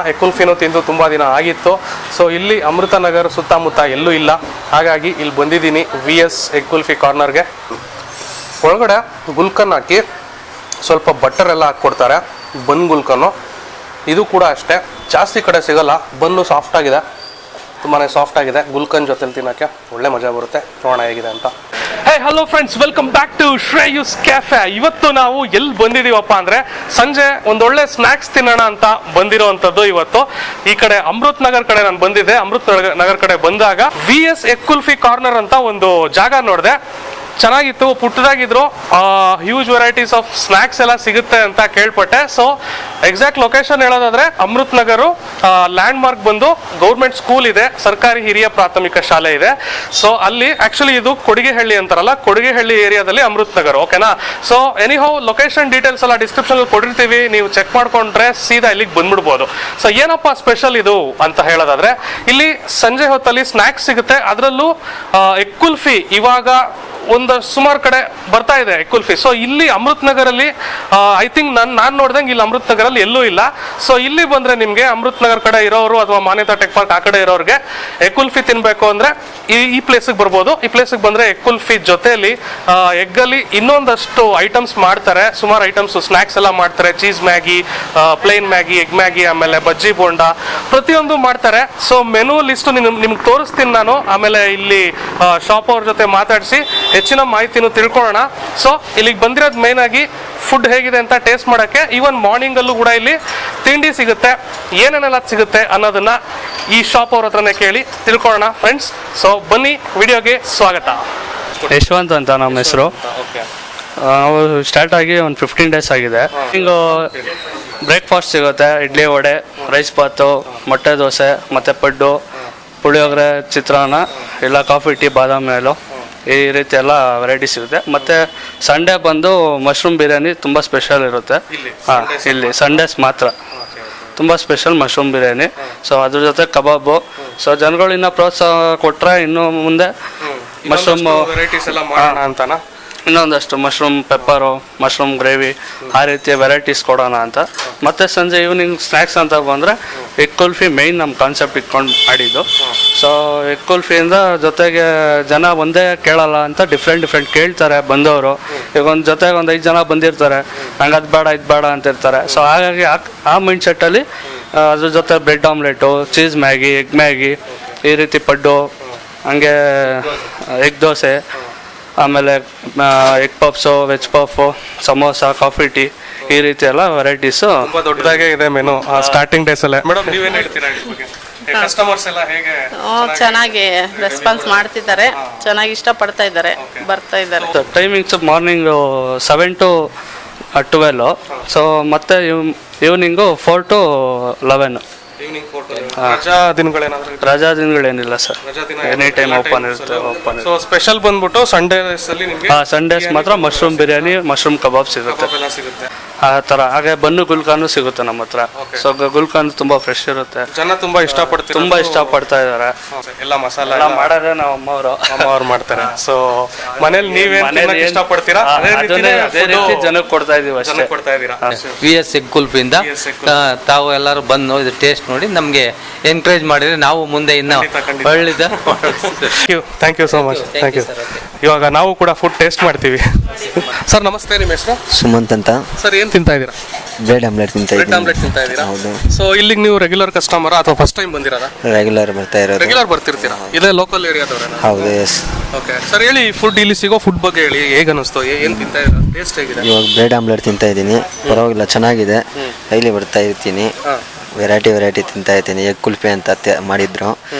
Egg ಕುಲ್ಫಿನೂ ತಿಂದು ತುಂಬ ದಿನ ಆಗಿತ್ತು. ಸೊ ಇಲ್ಲಿ ಅಮೃತನಗರ್ ಸುತ್ತಮುತ್ತ ಎಲ್ಲೂ ಇಲ್ಲ, ಹಾಗಾಗಿ ಇಲ್ಲಿ ಬಂದಿದ್ದೀನಿ VS ಎಗ್ ಕುಲ್ಫಿ ಕಾರ್ನರ್ಗೆ. ಒಳಗಡೆ ಗುಲ್ಕನ್ ಹಾಕಿ ಸ್ವಲ್ಪ ಬಟರ್ ಎಲ್ಲ ಹಾಕ್ಕೊಡ್ತಾರೆ. ಬನ್ ಗುಲ್ಕನ್ನು ಇದು ಕೂಡ ಅಷ್ಟೇ, ಜಾಸ್ತಿ ಕಡೆ ಸಿಗಲ್ಲ. ಬನ್ನು ಸಾಫ್ಟ್ ಆಗಿದೆ, ತುಂಬಾ ಸಾಫ್ಟ್ ಆಗಿದೆ. ಗುಲ್ಕನ್ ಜೊತೆ ತಿನ್ನೋಕ್ಕೆ ಒಳ್ಳೆ ಮಜಾ ಬರುತ್ತೆ. ನೋಡೋಣ ಹೇಗಿದೆ ಅಂತ. Hey hello friends, welcome back to Shreyus cafe. ಇವತ್ತು ನಾವು ಎಲ್ಲಿ ಬಂದಿದ್ದೀವಪ್ಪ ಅಂದರೆ ಸಂಜೆ ಒಂದೊಳ್ಳೆ ಸ್ನ್ಯಾಕ್ಸ್ ತಿನ್ನೋಣ ಅಂತ ಬಂದಿರೋವಂಥದ್ದು. ಇವತ್ತು ಈ ಕಡೆ ಅಮೃತ್ ನಗರ್ ಕಡೆ ನಾನು ಬಂದಿದ್ದೆ. ಅಮೃತ್ ನಗರ್ ಕಡೆ ಬಂದಾಗ VS ಎಗ್ ಕುಲ್ಫಿ ಕಾರ್ನರ್ ಅಂತ ಒಂದು ಜಾಗ ನೋಡಿದೆ. ಚೆನ್ನಾಗಿತ್ತು, ಪುಟ್ಟದಾಗಿದ್ರು. ಹ್ಯೂಜ್ ವೆರೈಟೀಸ್ ಆಫ್ ಸ್ನ್ಯಾಕ್ಸ್ ಎಲ್ಲ ಸಿಗುತ್ತೆ ಅಂತ ಕೇಳ್ಪಟ್ಟೆ. ಸೊ ಎಕ್ಸಾಕ್ಟ್ ಲೊಕೇಶನ್ ಹೇಳೋದಾದ್ರೆ ಅಮೃತ್ ನಗರು ಲ್ಯಾಂಡ್ ಮಾರ್ಕ್ ಬಂದು ಗೌರ್ಮೆಂಟ್ ಸ್ಕೂಲ್ ಇದೆ, ಸರ್ಕಾರಿ ಹಿರಿಯ ಪ್ರಾಥಮಿಕ ಶಾಲೆ ಇದೆ. ಸೊ ಅಲ್ಲಿ ಆಕ್ಚುಲಿ ಇದು ಕೊಡಿಗೆಹಳ್ಳಿ ಅಂತಾರಲ್ಲ, ಕೊಡಿಗೆಹಳ್ಳಿ ಏರಿಯಾದಲ್ಲಿ ಅಮೃತ್ ನಗರ್. ಓಕೆನಾ? ಸೊ ಎನಿಹೌ ಲೊಕೇಶನ್ ಡೀಟೇಲ್ಸ್ ಎಲ್ಲ ಡಿಸ್ಕ್ರಿಪ್ಷನ್ ಕೊಟ್ಟಿರ್ತೀವಿ, ನೀವು ಚೆಕ್ ಮಾಡ್ಕೊಂಡ್ರೆ ಸೀದಾ ಇಲ್ಲಿಗೆ ಬಂದ್ಬಿಡ್ಬೋದು. ಸೊ ಏನಪ್ಪ ಸ್ಪೆಷಲ್ ಇದು ಅಂತ ಹೇಳೋದಾದ್ರೆ, ಇಲ್ಲಿ ಸಂಜೆ ಹೊತ್ತಲ್ಲಿ ಸ್ನ್ಯಾಕ್ಸ್ ಸಿಗುತ್ತೆ. ಅದರಲ್ಲೂ ಎಗ್ ಕುಲ್ಫಿ ಇವಾಗ ಒಂದು ಸುಮಾರು ಕಡೆ ಬರ್ತಾ ಇದೆ ಎಗ್ ಕುಲ್ಫಿ. ಸೊ ಇಲ್ಲಿ ಅಮೃತ್ ನಗರಲ್ಲಿ ಐ ಥಿಂಕ್ ನಾನು ನೋಡ್ದಂಗೆ ಇಲ್ಲಿ ಅಮೃತ್ ನಗರಲ್ಲಿ ಎಲ್ಲೂ ಇಲ್ಲ. ಸೊ ಇಲ್ಲಿ ಬಂದ್ರೆ ನಿಮಗೆ ಅಮೃತ್ ನಗರ್ ಕಡೆ ಇರೋರು ಅಥವಾ ಮಾನ್ಯತಾ ಟೆಕ್ ಪಾರ್ಕ್ ಆ ಕಡೆ ಇರೋರಿಗೆ ಎಗ್ ಕುಲ್ಫಿ ತಿನ್ಬೇಕು ಅಂದ್ರೆ ಈ ಪ್ಲೇಸಿಗೆ ಬರ್ಬೋದು. ಈ ಪ್ಲೇಸಿಗೆ ಬಂದ್ರೆ ಎಗ್ ಕುಲ್ಫಿ ಜೊತೆಯಲ್ಲಿ ಎಗ್ಗಲ್ಲಿ ಇನ್ನೊಂದಷ್ಟು ಐಟಮ್ಸ್ ಮಾಡ್ತಾರೆ. ಸುಮಾರು ಐಟಮ್ಸ್ ಸ್ನ್ಯಾಕ್ಸ್ ಎಲ್ಲ ಮಾಡ್ತಾರೆ. Cheese Maggi, plain Maggi, egg Maggi, ಆಮೇಲೆ ಬಜ್ಜಿ ಬೋಂಡ, ಪ್ರತಿಯೊಂದು ಮಾಡ್ತಾರೆ. ಸೊ ಮೆನು ಲಿಸ್ಟ್ ನಿಮ್ಗೆ ತೋರಿಸ್ತೀನಿ ನಾನು. ಆಮೇಲೆ ಇಲ್ಲಿ ಶಾಪ್ ಅವ್ರ ಜೊತೆ ಮಾತಾಡಿಸಿ ಹೆಚ್ಚಿನ ಮಾಹಿತಿನೂ ತಿಳ್ಕೊಳ್ಳೋಣ. ಸೊ ಇಲ್ಲಿಗೆ ಬಂದಿರೋದು ಮೇನ್ ಆಗಿ ಫುಡ್ ಹೇಗಿದೆ ಅಂತ ಟೇಸ್ಟ್ ಮಾಡೋಕ್ಕೆ. ಈವನ್ ಮಾರ್ನಿಂಗ್ ಅಲ್ಲೂ ಕೂಡ ಇಲ್ಲಿ ತಿಂಡಿ ಸಿಗುತ್ತೆ. ಏನೇನೆಲ್ಲ ಸಿಗುತ್ತೆ ಅನ್ನೋದನ್ನ ಈ ಶಾಪ್ ಅವ್ರ ಹತ್ರನೇ ಕೇಳಿ ತಿಳ್ಕೊಳ್ಳೋಣ ಫ್ರೆಂಡ್ಸ್. ಸೊ ಬನ್ನಿ, ವಿಡಿಯೋಗೆ ಸ್ವಾಗತ. ಯಶವಂತ್ ಅಂತ ನಮ್ಮ ಹೆಸರು. ನಾವು ಸ್ಟಾರ್ಟ್ ಆಗಿ ಒಂದು 15 ಡೇಸ್ ಆಗಿದೆ. ಹಿಂಗೆ ಬ್ರೇಕ್ಫಾಸ್ಟ್ ಸಿಗುತ್ತೆ. ಇಡ್ಲಿ, ವಡೆ, ರೈಸ್ ಬಾತು, ಮೊಟ್ಟೆ ದೋಸೆ, ಮತ್ತು ಪಡ್ಡು, ಪುಳಿಯೋಗರೆ, ಚಿತ್ರಾನ್ನ, ಇಲ್ಲ ಕಾಫಿ, ಟೀ, ಬಾದಾಮಿ ಹಾಲು, ಈ ರೀತಿ ಎಲ್ಲ ವೆರೈಟಿ ಸಿಗುತ್ತೆ. ಮತ್ತು ಸಂಡೇ ಬಂದು ಮಶ್ರೂಮ್ ಬಿರಿಯಾನಿ ತುಂಬ ಸ್ಪೆಷಲ್ ಇರುತ್ತೆ. ಹಾಂ, ಇಲ್ಲಿ ಸಂಡೇಸ್ ಮಾತ್ರ ತುಂಬ ಸ್ಪೆಷಲ್ ಮಶ್ರೂಮ್ ಬಿರಿಯಾನಿ. ಸೊ ಅದ್ರ ಜೊತೆ ಕಬಾಬು. ಸೊ ಜನಗಳಿನ್ನ ಪ್ರೋತ್ಸಾಹ ಕೊಟ್ಟರೆ ಇನ್ನು ಮುಂದೆ ಮಶ್ರೂಮ್ ವೆರೈಟೀಸ್ ಎಲ್ಲ ಮಾಡೋಣ ಅಂತಾನ, ಇನ್ನೊಂದಷ್ಟು ಮಶ್ರೂಮ್ ಪೆಪ್ಪರು, ಮಶ್ರೂಮ್ ಗ್ರೇವಿ, ಆ ರೀತಿಯ ವೆರೈಟೀಸ್ ಕೊಡೋಣ ಅಂತ. ಮತ್ತು ಸಂಜೆ ಈವ್ನಿಂಗ್ ಸ್ನ್ಯಾಕ್ಸ್ ಅಂತ ಬಂದರೆ ಎಗ್ ಕುಲ್ಫಿ ಮೇಯ್ನ್ ನಮ್ಮ ಕಾನ್ಸೆಪ್ಟ್ ಇಟ್ಕೊಂಡು ಮಾಡಿದ್ದು. ಸೊ ಎಗ್ ಕುಲ್ಫಿಯಿಂದ ಜೊತೆಗೆ ಜನ ಒಂದೇ ಕೇಳಲ್ಲ ಅಂತ ಡಿಫ್ರೆಂಟ್ ಕೇಳ್ತಾರೆ ಬಂದವರು. ಈಗ ಜೊತೆಗೆ ಒಂದು 5 ಜನ ಬಂದಿರ್ತಾರೆ, ನಂಗೆ ಅದು ಬೇಡ ಇದು ಬೇಡ ಅಂತಿರ್ತಾರೆ. ಸೊ ಹಾಗಾಗಿ ಆ ಮೈಂಡ್ ಸೆಟ್ಟಲ್ಲಿ ಅದ್ರ ಜೊತೆ bread omelette, cheese Maggi, egg Maggi, ಈ ರೀತಿ ಪಡ್ಡು, ಹಂಗೆ ಎಗ್ ದೋಸೆ, ಆಮೇಲೆ egg puffs, veg puff, samosa, coffee, tea, ಈ ರೀತಿ ಎಲ್ಲ ವೆರೈಟೀಸು ತುಂಬಾ ದೊಡ್ಡದಾಗೇ ಇದೆ ಮೆನು ಸ್ಟಾರ್ಟಿಂಗ್ ಡೇಸ್ ಅಲ್ಲೇ. ಮೇಡಮ್ ನೀವೇನು ಹೇಳ್ತೀರಾ ಇದ್ರ ಬಗ್ಗೆ? ಕಸ್ಟಮರ್ಸ್ ಎಲ್ಲ ಹೇಗೆ? ಚೆನ್ನಾಗಿ ರೆಸ್ಪಾನ್ಸ್ ಮಾಡ್ತಿದ್ದಾರೆ, ಚೆನ್ನಾಗಿ ಇಷ್ಟಪಡ್ತಾ ಇದ್ದಾರೆ, ಬರ್ತಾ ಇದ್ದಾರೆ. Timings morning 7 to 12. ಸೊ ಮತ್ತೆ ಈವ್ನಿಂಗು 4 to 11. ರಜಾ ದಿನಗಳೇನಿಲ್ಲ ಸರ್, ಎನಿ ಟೈಮ್ ಓಪನ್ ಇರುತ್ತೆ. ಸೊ ಸ್ಪೆಷಲ್ ಬಂದ್ಬಿಟ್ಟು ಸಂಡೇಸ್ ಅಲ್ಲಿ ನಿಮಗೆ ಸಂಡೇಸ್ ಮಾತ್ರ ಮಶ್ರೂಮ್ ಬಿರಿಯಾನಿ, ಮಶ್ರೂಮ್ ಕಬಾಬ್ ಸಿಗುತ್ತೆ ಆ ಥರ. ಹಾಗೆ ಬನ್ನು ಗುಲ್ಕಾನು ಸಿಗುತ್ತೆ ನಮ್ಮ ಹತ್ರ. ಸೊ ಗುಲ್ಕಾನ್ ತುಂಬಾ ಫ್ರೆಶ್ ಇರುತ್ತೆ, ಜನ ತುಂಬಾ ಇಷ್ಟಪಡ್ತಾ ಇದ್ದಾರೆ. ಎಲ್ಲ ಮಸಾಲ ಎಲ್ಲ ಮಾಡೋದೇ ನಾವು ಅಮ್ಮವ್ರು ಮಾಡ್ತಾರೆ. ಸೊ ಮನೇಲಿ ನೀವೇನು ಇಷ್ಟಪಡ್ತೀರಾ ಅದೇ ರೀತಿ ಜನಕ್ಕೆ ಕೊಡ್ತಾ ಇದೀವಿ ಅಷ್ಟೇ. ಕೊಡ್ತಾ ಇದೀರಾ? VS ಎಗ್ ಕುಲ್ಫಿಯಿಂದ ತಾವು ಎಲ್ಲರೂ ಬಂದು ಇದು ಟೇಸ್ಟ್ ನೋಡಿ ನಮಗೆ ಎನ್ಕರೇಜ್ ಮಾಡಿದ್ರೆ ನಾವು ಮುಂದೆ ಇನ್ನು ಒಳ್ಳೆದ. Thank you so much. Thank you. ಇವಾಗ ನಾವು ಕೂಡ ಫುಡ್ ಟೇಸ್ಟ್ ಮಾಡ್ತೀವಿ. ಸರ್ ನಮಸ್ತೆ, ನಿಮ್ಮ ಹೆಸರು? ಸುಮಂತ್ ಅಂತ. ಸರ್ ಏನು ತಿಂತಾ ಇದ್ದೀರಾ? ಬ್ರೆಡ್ ಆಮ್ಲೆಟ್ ತಿಂತಾ ಇದ್ದೀರಾ? ಹೌದು. ಸೊ ಇಲ್ಲಿಗೆ ನೀವು ರೆಗ್ಯುಲರ್ ಕಸ್ಟಮರ್ ಅಥವಾ ಫಸ್ಟ್ ಟೈಮ್ ಬಂದಿರೋದಾ? ರೆಗ್ಯುಲರ್ ಬರ್ತಾ ಇರೋದು. ರೆಗ್ಯುಲರ್ ಬರ್ತಿರ್ತೀರಾ? ಇದೇ ಲೋಕಲ್ ಏರಿಯಾದವ್ರೇನಾ? ಹೌದು, ಎಸ್. ಓಕೆ ಸರ್, ಹೇಳಿ ಫುಡ್ ಇಲ್ಲಿ ಸಿಗೋ ಫುಡ್ ಬಗ್ಗೆ ಹೇಳಿ. ಹೇಗೆ ಅನಿಸ್ತು? ಏನು ತಿಂತಾ ಇದ್ದೀರಾ? ಟೇಸ್ಟ್ ಹೇಗಿದೆ? ಇವಾಗ ಬ್ರೆಡ್ ಆಮ್ಲೆಟ್ ತಿಂತಾ ಇದ್ದೀನಿ, ಪರವಾಗಿಲ್ಲ, ಚೆನ್ನಾಗಿದೆ. ಡೈಲಿ ಬರ್ತಾ ಇರ್ತೀನಿ, ವೆರೈಟಿ ತಿಂತಾ ಇರ್ತೀನಿ. ಎಗ್ ಕುಲ್ಫಿ ಅಂತ ಮಾಡಿದ್ರು,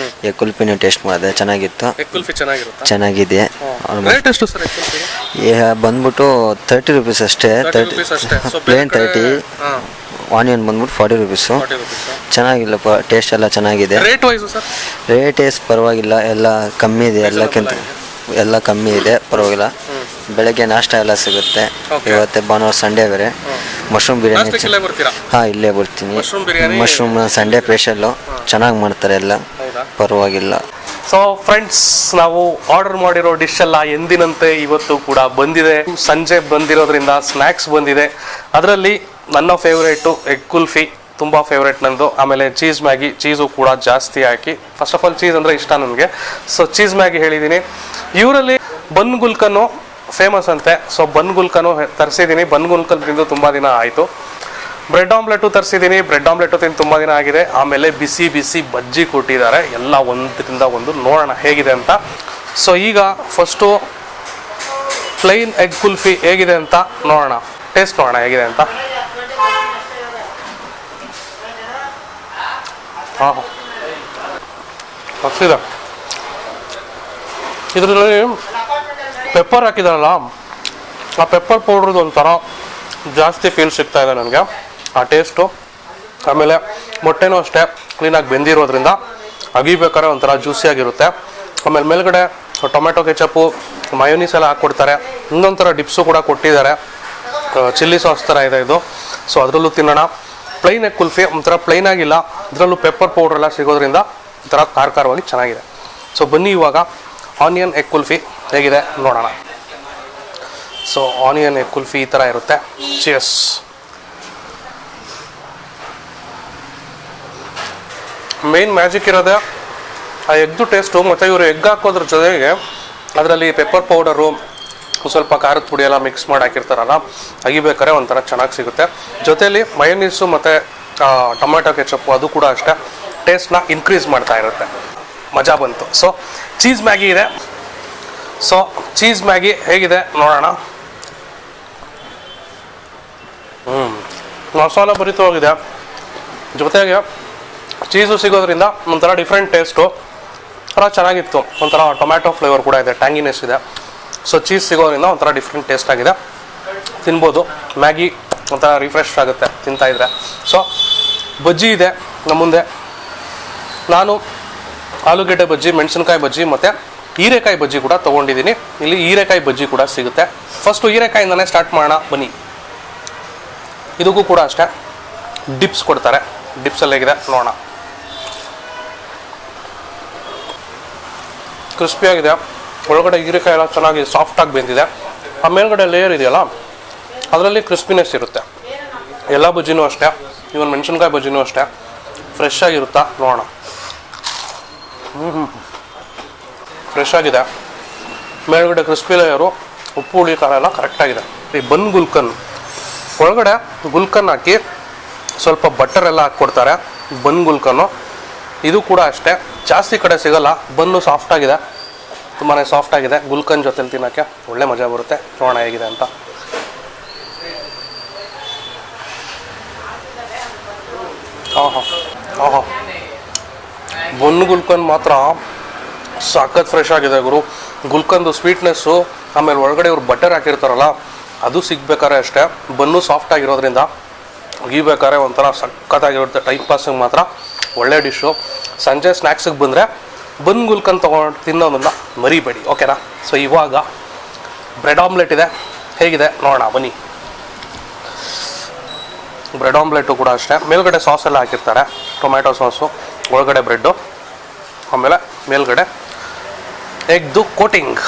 ಎಗ್ ಕುಲ್ಫಿನ ಟೇಸ್ಟ್ ಮಾಡಿದೆ, ಚೆನ್ನಾಗಿತ್ತು. ಎಗ್ ಕುಲ್ಫಿ ಚೆನ್ನಾಗಿದೆ. ಬಂದ್ಬಿಟ್ಟು 30 ರೂಪೀಸ್ ಅಷ್ಟೇ. ಪ್ಲೇನ್ 30, ಆನಿಯನ್ ಬಂದ್ಬಿಟ್ಟು 40 ರೂಪೀಸು. ಚೆನ್ನಾಗಿಲ್ಲಪ್ಪ, ಟೇಸ್ಟ್ ಎಲ್ಲ ಚೆನ್ನಾಗಿದೆ. ರೇಟ್ ಪರವಾಗಿಲ್ಲ, ಎಲ್ಲ ಕಮ್ಮಿ ಇದೆ. ಎಲ್ಲ ಕಮ್ಮಿ ಇದೆ, ಪರವಾಗಿಲ್ಲ. ಬೆಳಗ್ಗೆ ನಾಷ್ಟ ಎಲ್ಲ ಸಿಗುತ್ತೆ. ಇವತ್ತೆ ಭಾನುವಾರ ಸಂಡೇ ಬೇರೆ. ಮಶ್ರೂಮ್ ಬಿರಿಯಾನಿ ಇಲ್ಲೇ ಬರ್ತೀನಿ. ಮಶ್ರೂಮ್ ಸಂಡೇ ಸ್ಪೆಷಲ್ಲು, ಚೆನ್ನಾಗಿ ಮಾಡ್ತಾರೆ ಎಲ್ಲ, ಪರವಾಗಿಲ್ಲ. ಸೊ ಫ್ರೆಂಡ್ಸ್, ನಾವು ಆರ್ಡರ್ ಮಾಡಿರೋ ಡಿಶ್ ಎಲ್ಲ ಎಂದಿನಂತೆ ಇವತ್ತು ಕೂಡ ಬಂದಿದೆ. ಸಂಜೆ ಬಂದಿರೋದ್ರಿಂದ ಸ್ನ್ಯಾಕ್ಸ್ ಬಂದಿದೆ. ಅದರಲ್ಲಿ ನನ್ನ ಫೇವ್ರೇಟು ಎಗ್ ಕುಲ್ಫಿ. ತುಂಬ ಫೇವ್ರೇಟ್ ನಂದು. ಆಮೇಲೆ ಚೀಸ್ ಮ್ಯಾಗಿ, ಚೀಸು ಕೂಡ ಜಾಸ್ತಿ ಹಾಕಿ. ಫಸ್ಟ್ ಆಫ್ ಆಲ್ ಚೀಸ್ ಅಂದರೆ ಇಷ್ಟ ನನಗೆ. ಸೊ ಚೀಸ್ ಮ್ಯಾಗಿ ಹೇಳಿದ್ದೀನಿ. ಇವರಲ್ಲಿ ಬನ್ ಗುಲ್ಕನ್ನು ಫೇಮಸ್ ಅಂತೆ. ಸೊ ಬನ್ ಗುಲ್ಕನ್ನು ತರಿಸಿದ್ದೀನಿ. ಬನ್ ಗುಲ್ಕನ್ ತಿಂದು ತುಂಬ ದಿನ ಆಯಿತು. ಬ್ರೆಡ್ ಆಮ್ಲೆಟು ತರಿಸಿದ್ದೀನಿ. ಬ್ರೆಡ್ ಆಮ್ಲೆಟು ತಿಂದು ತುಂಬ ದಿನ ಆಗಿದೆ. ಆಮೇಲೆ ಬಿಸಿ ಬಿಸಿ ಬಜ್ಜಿ ಕೊಟ್ಟಿದ್ದಾರೆ. ಎಲ್ಲ ಒಂದರಿಂದ ಒಂದು ನೋಡೋಣ ಹೇಗಿದೆ ಅಂತ. ಸೊ ಈಗ ಫಸ್ಟು ಪ್ಲೈನ್ ಎಗ್ ಕುಲ್ಫಿ ಹೇಗಿದೆ ಅಂತ ನೋಡೋಣ, ಟೇಸ್ಟ್ ನೋಡೋಣ ಹೇಗಿದೆ ಅಂತ. ಹಾಂ ಹಸಿದ ಇದರಲ್ಲಿ ಪೆಪ್ಪರ್ ಹಾಕಿದಾರಲ್ಲ, ಆ ಪೆಪ್ಪರ್ ಪೌಡ್ರದ್ದು ಒಂಥರ ಜಾಸ್ತಿ ಫೀಲ್ ಸಿಗ್ತಾ ಇದೆ ನನಗೆ, ಆ ಟೇಸ್ಟು. ಆಮೇಲೆ ಮೊಟ್ಟೆನೂ ಅಷ್ಟೇ ಕ್ಲೀನಾಗಿ ಬೆಂದಿರೋದ್ರಿಂದ ಅಗಿಬೇಕಾದ್ರೆ ಒಂಥರ ಜ್ಯೂಸಿಯಾಗಿರುತ್ತೆ. ಆಮೇಲೆ ಮೇಲ್ಗಡೆ ಟೊಮೆಟೊ ಕೆಚಪ್ಪು, ಮಯೋನೀಸ್ ಎಲ್ಲ ಹಾಕ್ಕೊಡ್ತಾರೆ. ಇನ್ನೊಂಥರ ಡಿಪ್ಸು ಕೂಡ ಕೊಟ್ಟಿದ್ದಾರೆ, ಚಿಲ್ಲಿ ಸಾಸ್ ಥರ ಇದೆ ಇದು. ಸೊ ಅದರಲ್ಲೂ ತಿನ್ನೋಣ. ಪ್ಲೈನ್ ಎಗ್ ಕುಲ್ಫಿ ಒಂಥರ ಪ್ಲೈನ್ ಆಗಿಲ್ಲ, ಇದರಲ್ಲೂ ಪೆಪ್ಪರ್ ಪೌಡ್ರ್ ಎಲ್ಲ ಸಿಗೋದ್ರಿಂದ ಒಂಥರ ಖಾರವಾಗಿ ಚೆನ್ನಾಗಿದೆ. ಸೊ ಬನ್ನಿ ಇವಾಗ ಆನಿಯನ್ ಎಗ್ ಕುಲ್ಫಿ ಹೇಗಿದೆ ನೋಡೋಣ. ಸೊ ಆನಿಯನ್ ಎಗ್ ಕುಲ್ಫಿ ಈ ಥರ ಇರುತ್ತೆ. ಚಿಯರ್ಸ್. ಮೇನ್ ಮ್ಯಾಜಿಕ್ ಇರೋದೆ ಆ ಎಗ್ದು ಟೇಸ್ಟು, ಮತ್ತು ಇವರು ಎಗ್ ಹಾಕೋದ್ರ ಜೊತೆಗೆ ಅದರಲ್ಲಿ ಪೆಪ್ಪರ್ ಪೌಡರು, ಸ್ವಲ್ಪ ಖಾರದ ಪುಡಿ ಎಲ್ಲ ಮಿಕ್ಸ್ ಮಾಡಿ ಹಾಕಿರ್ತಾರಲ್ಲ, ಅಗಿಬೇಕಾದ್ರೆ ಒಂಥರ ಚೆನ್ನಾಗಿ ಸಿಗುತ್ತೆ. ಜೊತೆಯಲ್ಲಿ ಮಯೋನೀಸು ಮತ್ತು ಟೊಮೆಟೊ ಕೆಚಪ್ಪು ಅದು ಕೂಡ ಅಷ್ಟೇ ಟೇಸ್ಟ್ನ ಇನ್ಕ್ರೀಸ್ ಮಾಡ್ತಾ ಇರುತ್ತೆ. ಮಜಾ ಬಂತು. ಸೊ ಚೀಸ್ ಮ್ಯಾಗಿ ಇದೆ. ಸೊ ಚೀಸ್ ಮ್ಯಾಗಿ ಹೇಗಿದೆ ನೋಡೋಣ. ಮಸಾಲ ಭರಿತವಾಗಿದೆ, ಜೊತೆಗೆ ಚೀಸು ಸಿಗೋದ್ರಿಂದ ಒಂಥರ ಡಿಫ್ರೆಂಟ್ ಟೇಸ್ಟು, ಒಂಥರ ಚೆನ್ನಾಗಿತ್ತು. ಒಂಥರ ಟೊಮ್ಯಾಟೊ ಫ್ಲೇವರ್ ಕೂಡ ಇದೆ, ಟ್ಯಾಂಗಿನೆಸ್ ಇದೆ. ಸೊ ಚೀಸ್ ಸಿಗೋದ್ರಿಂದ ಒಂಥರ ಡಿಫ್ರೆಂಟ್ ಟೇಸ್ಟ್ ಆಗಿದೆ, ತಿನ್ಬೋದು. ಮ್ಯಾಗಿ ಒಂಥರ ರಿಫ್ರೆಶ್ ಆಗುತ್ತೆ ತಿಂತಾಯಿದ್ರೆ. ಸೊ ಬಜ್ಜಿ ಇದೆ ನಮ್ಮ ಮುಂದೆ. ನಾನು ಆಲೂಗೆಡ್ಡೆ ಬಜ್ಜಿ, ಮೆಣಸಿನ್ಕಾಯಿ ಬಜ್ಜಿ ಮತ್ತು ಹೀರೆಕಾಯಿ ಬಜ್ಜಿ ಕೂಡ ತೊಗೊಂಡಿದ್ದೀನಿ. ಇಲ್ಲಿ ಹೀರೆಕಾಯಿ ಬಜ್ಜಿ ಕೂಡ ಸಿಗುತ್ತೆ. ಫಸ್ಟು ಹೀರೆಕಾಯಿಂದನೇ ಸ್ಟಾರ್ಟ್ ಮಾಡೋಣ ಬನ್ನಿ. ಇದಕ್ಕೂ ಕೂಡ ಅಷ್ಟೇ ಡಿಪ್ಸ್ ಕೊಡ್ತಾರೆ. ಡಿಪ್ಸಲ್ಲಿ ಹೇಗಿದೆ ನೋಡೋಣ. ಕ್ರಿಸ್ಪಿಯಾಗಿದೆ, ಒಳಗಡೆ ಹೀರೆಕಾಯಿ ಎಲ್ಲ ಚೆನ್ನಾಗಿ ಸಾಫ್ಟಾಗಿ ಬೆಂದಿದೆ. ಆ ಮೇಲ್ಗಡೆ ಲೇಯರ್ ಇದೆಯಲ್ಲ, ಅದರಲ್ಲಿ ಕ್ರಿಸ್ಪಿನೆಸ್ ಇರುತ್ತೆ. ಎಲ್ಲ ಬಜ್ಜಿನೂ ಅಷ್ಟೇ, ಇವನ್ ಮೆಣಸಿನ್ಕಾಯಿ ಬಜ್ಜಿನೂ ಅಷ್ಟೇ ಫ್ರೆಶ್ ಆಗಿರುತ್ತಾ ನೋಡೋಣ. ಫ್ರೆಶ್ ಆಗಿದೆ, ಮೇಲ್ಗಡೆ ಕ್ರಿಸ್ಪಿ ಲೇಯರು, ಉಪ್ಪು ಹುಳಿ ಖಾರ ಎಲ್ಲ ಕರೆಕ್ಟಾಗಿದೆ. ಈ ಬನ್ ಗುಲ್ಕನ್ ಒಳಗಡೆ ಗುಲ್ಕನ್ ಹಾಕಿ ಸ್ವಲ್ಪ ಬಟರ್ ಎಲ್ಲ ಹಾಕ್ಕೊಡ್ತಾರೆ. ಬನ್ ಗುಲ್ಕನ್ನು ಇದು ಕೂಡ ಅಷ್ಟೇ ಜಾಸ್ತಿ ಕಡೆ ಸಿಗಲ್ಲ. ಬನ್ನು ಸಾಫ್ಟಾಗಿದೆ, ತುಂಬಾ ಸಾಫ್ಟಾಗಿದೆ. ಗುಲ್ಕನ್ ಜೊತೆಲಿ ತಿನ್ನೋಕ್ಕೆ ಒಳ್ಳೆ ಮಜಾ ಬರುತ್ತೆ. ನೋಡೋಣ ಹೇಗಿದೆ ಅಂತ. ಹಾಂ ಬನ್ ಗುಲ್ಕನ್ ಮಾತ್ರ ಸಖತ್ ಫ್ರೆಶ್ ಆಗಿದೆ ಗುರು. ಗುಲ್ಕನ್ದು ಸ್ವೀಟ್ನೆಸ್ಸು, ಆಮೇಲೆ ಒಳಗಡೆ ಇವ್ರು ಬಟರ್ ಹಾಕಿರ್ತಾರಲ್ಲ ಅದು ಸಿಗ್ಬೇಕಾದ್ರೆ ಅಷ್ಟೇ. ಬನ್ನು ಸಾಫ್ಟ್ ಆಗಿರೋದ್ರಿಂದ ಅಗಿಬೇಕಾದ್ರೆ ಒಂಥರ ಸಖತ್ತಾಗಿರುತ್ತೆ. ಟೈಮ್ ಪಾಸಿಗೆ ಮಾತ್ರ ಒಳ್ಳೆ ಡಿಶ್ಶು. ಸಂಜೆ ಸ್ನ್ಯಾಕ್ಸಿಗೆ ಬಂದರೆ ಬನ್ ಗುಲ್ಕನ್ ತೊಗೊಂಡು ತಿನ್ನೋದನ್ನ ಮರಿಬೇಡಿ, ಓಕೆನಾ? ಸೊ ಇವಾಗ ಬ್ರೆಡ್ ಆಮ್ಲೆಟ್ ಇದೆ, ಹೇಗಿದೆ ನೋಡೋಣ ಬನ್ನಿ. ಬ್ರೆಡ್ ಆಮ್ಲೆಟು ಕೂಡ ಅಷ್ಟೇ ಮೇಲ್ಗಡೆ ಸಾಸ್ ಎಲ್ಲ ಹಾಕಿರ್ತಾರೆ, ಟೊಮ್ಯಾಟೊ ಸಾಸು, ಒಳಗಡೆ ಬ್ರೆಡ್ಡು, ಆಮೇಲೆ ಮೇಲ್ಗಡೆ ಎಗ್ದು ಕೋಟಿಂಗ್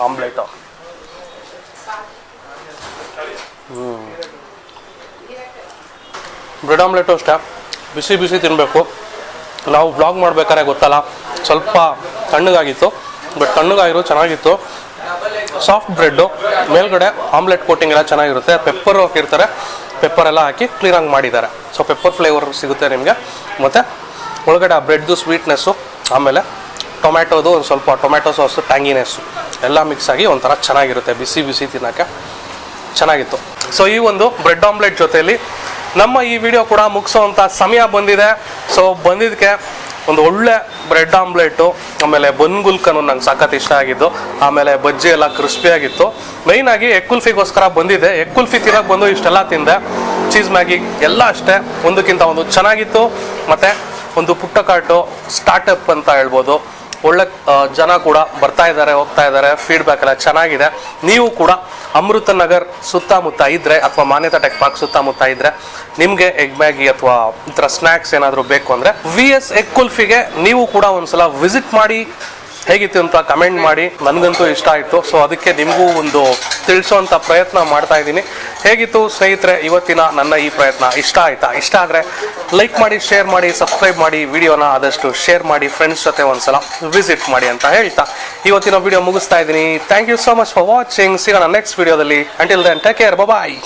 ಆಮ್ಲೆಟು. ಬ್ರೆಡ್ ಆಮ್ಲೆಟು ಅಷ್ಟೇ ಬಿಸಿ ಬಿಸಿ ತಿನ್ನಬೇಕು. ನಾವು ವ್ಲಾಗ್ ಮಾಡ್ಬೇಕಾದ್ರೆ ಗೊತ್ತಲ್ಲ ಸ್ವಲ್ಪ ತಣ್ಣಗಾಗಿತ್ತು, ಬಟ್ ತಣ್ಣಗಾಗಿರೋ ಚೆನ್ನಾಗಿತ್ತು. ಸಾಫ್ಟ್ ಬ್ರೆಡ್ಡು, ಮೇಲ್ಗಡೆ ಆಮ್ಲೆಟ್ ಕೋಟಿಂಗ್ ಎಲ್ಲ ಚೆನ್ನಾಗಿರುತ್ತೆ. ಪೆಪ್ಪರ್ ಹಾಕಿರ್ತಾರೆ, ಪೆಪ್ಪರ್ ಎಲ್ಲ ಹಾಕಿ ಕ್ಲೀನಾಗಿ ಮಾಡಿದ್ದಾರೆ. ಸೊ ಪೆಪ್ಪರ್ ಫ್ಲೇವರ್ ಸಿಗುತ್ತೆ ನಿಮಗೆ. ಮತ್ತು ಒಳಗಡೆ ಆ ಬ್ರೆಡ್ದು ಸ್ವೀಟ್ನೆಸ್ಸು, ಆಮೇಲೆ ಟೊಮ್ಯಾಟೋದು ಒಂದು ಸ್ವಲ್ಪ ಟೊಮ್ಯಾಟೊ ಸಾಸು, ಟ್ಯಾಂಗಿನೆಸ್ಸು ಎಲ್ಲ ಮಿಕ್ಸ್ ಆಗಿ ಒಂಥರ ಚೆನ್ನಾಗಿರುತ್ತೆ. ಬಿಸಿ ಬಿಸಿ ತಿನ್ನೋಕ್ಕೆ ಚೆನ್ನಾಗಿತ್ತು. ಸೊ ಈ ಒಂದು ಬ್ರೆಡ್ ಆಮ್ಲೆಟ್ ಜೊತೆಯಲ್ಲಿ ನಮ್ಮ ಈ ವಿಡಿಯೋ ಕೂಡ ಮುಗಿಸೋವಂಥ ಸಮಯ ಬಂದಿದೆ. ಸೊ ಬಂದಿದ್ದಕ್ಕೆ ಒಂದು ಒಳ್ಳೆ ಬ್ರೆಡ್ ಆಮ್ಲೆಟು, ಆಮೇಲೆ ಬನ್ ಗುಲ್ಕನ್ನು ನಂಗೆ ಸಖತ್ ಇಷ್ಟ ಆಗಿದ್ದು, ಆಮೇಲೆ ಬಜ್ಜಿ ಎಲ್ಲ ಕ್ರಿಸ್ಪಿಯಾಗಿತ್ತು. ಮೈನಾಗಿ ಎಗ್ ಕುಲ್ಫಿಗೋಸ್ಕರ ಬಂದಿದ್ದೆ. ಎಗ್ ಕುಲ್ಫಿ ತಿನ್ನೋಕೆ ಬಂದು ಇಷ್ಟೆಲ್ಲ ತಿಂದೆ. ಚೀಸ್ ಮ್ಯಾಗಿ ಎಲ್ಲ ಅಷ್ಟೇ ಒಂದಕ್ಕಿಂತ ಒಂದು ಚೆನ್ನಾಗಿತ್ತು. ಮತ್ತು ಒಂದು ಪುಟ್ಟ ಕಾರ್ಟು ಸ್ಟಾರ್ಟಪ್ ಅಂತ ಹೇಳ್ಬೋದು. ಒಳ್ಳೆ ಜನ ಕೂಡ ಬರ್ತಾ ಇದ್ದಾರೆ, ಹೋಗ್ತಾ ಇದ್ದಾರೆ. ಫೀಡ್ಬ್ಯಾಕ್ ಎಲ್ಲ ಚೆನ್ನಾಗಿದೆ. ನೀವು ಕೂಡ ಅಮೃತ ನಗರ್ ಸುತ್ತಮುತ್ತ ಇದ್ದರೆ ಅಥವಾ ಮಾನ್ಯತಾ ಟೆಕ್ ಪಾರ್ಕ್ ಸುತ್ತಮುತ್ತ ಇದ್ದರೆ ನಿಮಗೆ ಎಗ್ ಮ್ಯಾಗಿ ಅಥವಾ ಈ ಥರ ಸ್ನ್ಯಾಕ್ಸ್ ಏನಾದರೂ ಬೇಕು ಅಂದರೆ VS ಎಗ್ ಕುಲ್ಫಿಗೆ ನೀವು ಕೂಡ ಒಂದ್ಸಲ ವಿಸಿಟ್ ಮಾಡಿ ಹೇಗಿತ್ತು ಅಂತ ಕಮೆಂಟ್ ಮಾಡಿ. ನನಗಂತೂ ಇಷ್ಟ ಆಯಿತು. ಸೊ ಅದಕ್ಕೆ ನಿಮಗೂ ಒಂದು ತಿಳಿಸೋಂಥ ಪ್ರಯತ್ನ ಮಾಡ್ತಾ ಇದ್ದೀನಿ. ಹೇಗಿತ್ತು ಸ್ನೇಹಿತರೆ ಇವತ್ತಿನ ನನ್ನ ಈ ಪ್ರಯತ್ನ? ಇಷ್ಟ ಆಯ್ತಾ? ಇಷ್ಟ ಆದರೆ ಲೈಕ್ ಮಾಡಿ, ಶೇರ್ ಮಾಡಿ, ಸಬ್ಸ್ಕ್ರೈಬ್ ಮಾಡಿ, ವಿಡಿಯೋನ ಆದಷ್ಟು ಶೇರ್ ಮಾಡಿ, ಫ್ರೆಂಡ್ಸ್ ಜೊತೆ ಒಂದ್ಸಲ ವಿಸಿಟ್ ಮಾಡಿ ಅಂತ ಹೇಳ್ತಾ ಇವತ್ತಿನ ವಿಡಿಯೋ ಮುಗಿಸ್ತಾ ಇದ್ದೀನಿ. Thank you so much for watching. ಸಿಗೋಣ ನೆಕ್ಸ್ಟ್ ವಿಡಿಯೋದಲ್ಲಿ. ಅಂಟಿಲ್ ದೆನ್ ಟೇಕ್ ಕೇರ್, ಬಾಯ್.